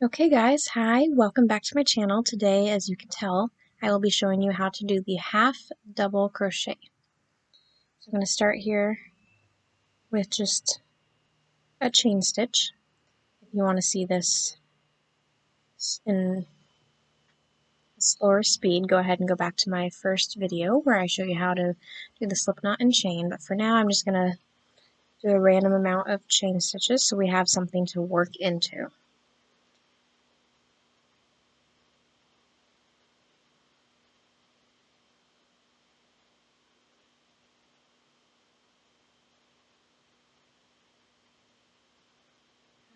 Okay guys, hi, welcome back to my channel. Today, as you can tell, I will be showing you how to do the half double crochet. So I'm going to start here with just a chain stitch. If you want to see this in a slower speed, go ahead and go back to my first video where I show you how to do the slip knot and chain. But for now, I'm just going to do a random amount of chain stitches so we have something to work into.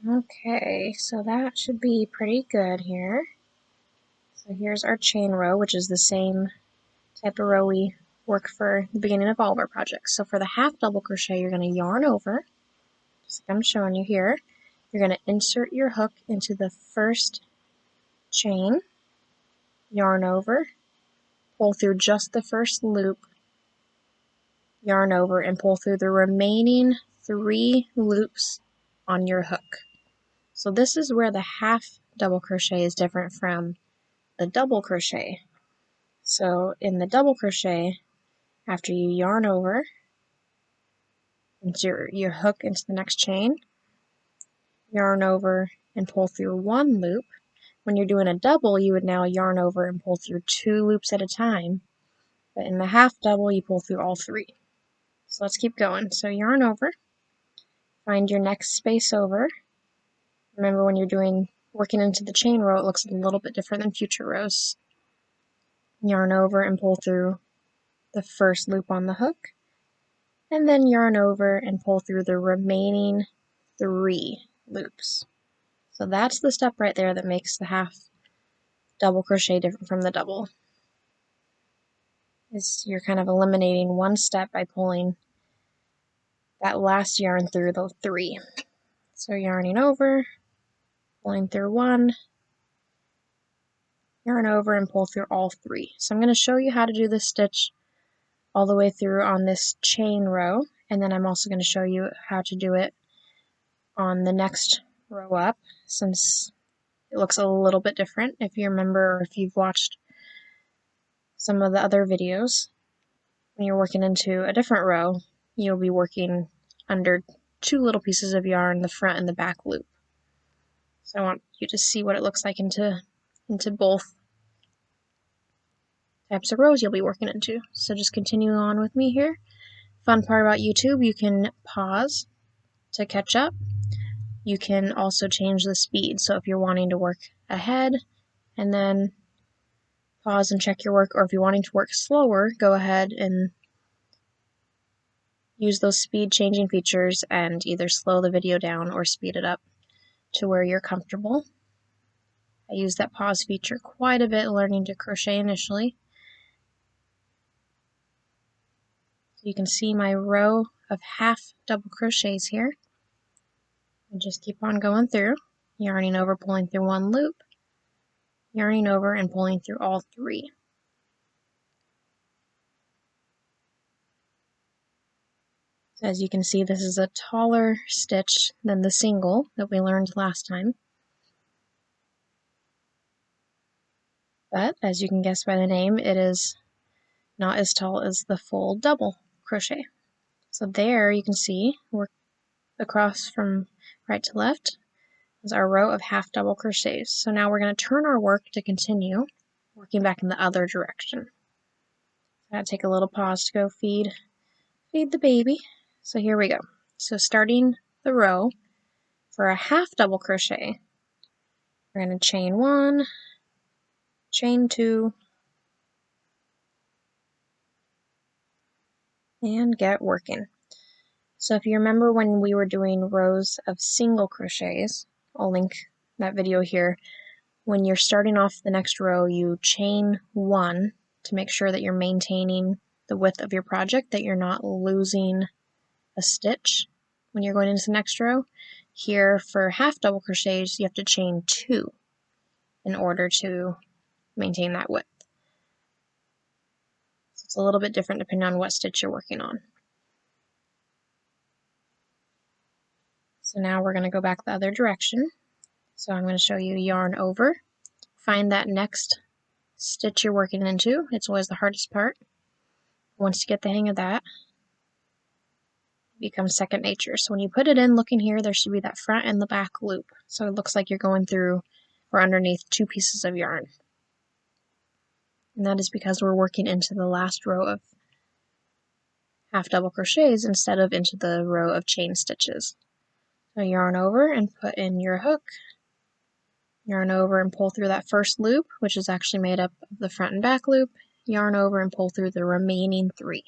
Okay, so that should be pretty good here. So here's our chain row, which is the same type of row we work for the beginning of all of our projects. So for the half double crochet, you're going to yarn over, just like I'm showing you here. You're going to insert your hook into the first chain, yarn over, pull through just the first loop, yarn over, and pull through the remaining 3 loops on your hook. So this is where the half double crochet is different from the double crochet. So in the double crochet, after you yarn over, insert your hook into the next chain, yarn over and pull through 1 loop. When you're doing a double, you would now yarn over and pull through 2 loops at a time. But in the half double, you pull through all 3. So let's keep going. So yarn over, find your next space over. Remember when you're working into the chain row, it looks a little bit different than future rows. Yarn over and pull through the first loop on the hook, and then yarn over and pull through the remaining 3 loops. So that's the step right there that makes the half double crochet different from the double. Is you're kind of eliminating 1 step by pulling that last yarn through the 3. So yarning over, pulling through 1, yarn over and pull through all 3. So I'm going to show you how to do this stitch all the way through on this chain row, and then I'm also going to show you how to do it on the next row up, since it looks a little bit different. If you remember, or if you've watched some of the other videos, when you're working into a different row, you'll be working under 2 little pieces of yarn, the front and the back loop. So I want you to see what it looks like into both types of rows you'll be working into. So just continue on with me here. Fun part about YouTube, you can pause to catch up. You can also change the speed. So if you're wanting to work ahead and then pause and check your work, or if you're wanting to work slower, go ahead and use those speed changing features and either slow the video down or speed it up to where you're comfortable. I use that pause feature quite a bit learning to crochet initially. So you can see my row of half double crochets here. And just keep on going through, yarning over, pulling through 1 loop, yarning over and pulling through all 3. So as you can see, this is a taller stitch than the single that we learned last time. But as you can guess by the name, it is not as tall as the full double crochet. So there you can see, work across from right to left is our row of half double crochets. So now we're going to turn our work to continue working back in the other direction. I'm going to take a little pause to go feed the baby. So here we go. So starting the row for a half double crochet, we're going to chain 1, chain 2, and get working. So if you remember when we were doing rows of single crochets, I'll link that video here. When you're starting off the next row, you chain 1 to make sure that you're maintaining the width of your project, that you're not losing a stitch when you're going into the next row. Here for half double crochets, you have to chain 2 in order to maintain that width. So it's a little bit different depending on what stitch you're working on. So now we're going to go back the other direction. So I'm going to show you yarn over, find that next stitch you're working into. It's always the hardest part. Once you get the hang of that, it becomes second nature. So when you put it in, look in here, there should be that front and the back loop. So it looks like you're going through or underneath 2 pieces of yarn. And that is because we're working into the last row of half double crochets instead of into the row of chain stitches. So yarn over and put in your hook, yarn over and pull through that first loop, which is actually made up of the front and back loop, yarn over and pull through the remaining 3.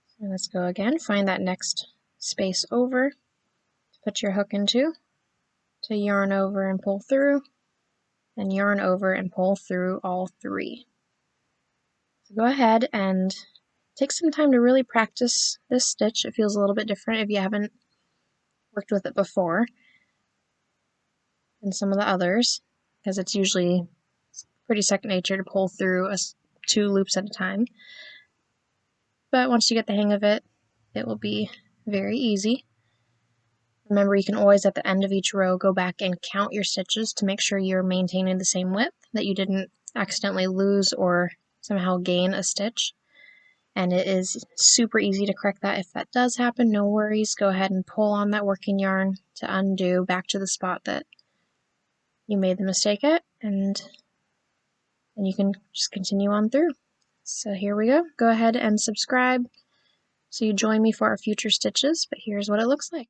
So let's go again, find that next space over to put your hook into, to yarn over and pull through, and yarn over and pull through all 3. So go ahead and take some time to really practice this stitch. It feels a little bit different if you haven't worked with it before than some of the others, because it's usually pretty second nature to pull through 2 loops at a time. But once you get the hang of it, it will be very easy. Remember, you can always at the end of each row go back and count your stitches to make sure you're maintaining the same width, that you didn't accidentally lose or somehow gain a stitch. And it is super easy to correct that. If that does happen, no worries. Go ahead and pull on that working yarn to undo back to the spot that you made the mistake at, and you can just continue on through. So here we go. Go ahead and subscribe so you join me for our future stitches, but here's what it looks like.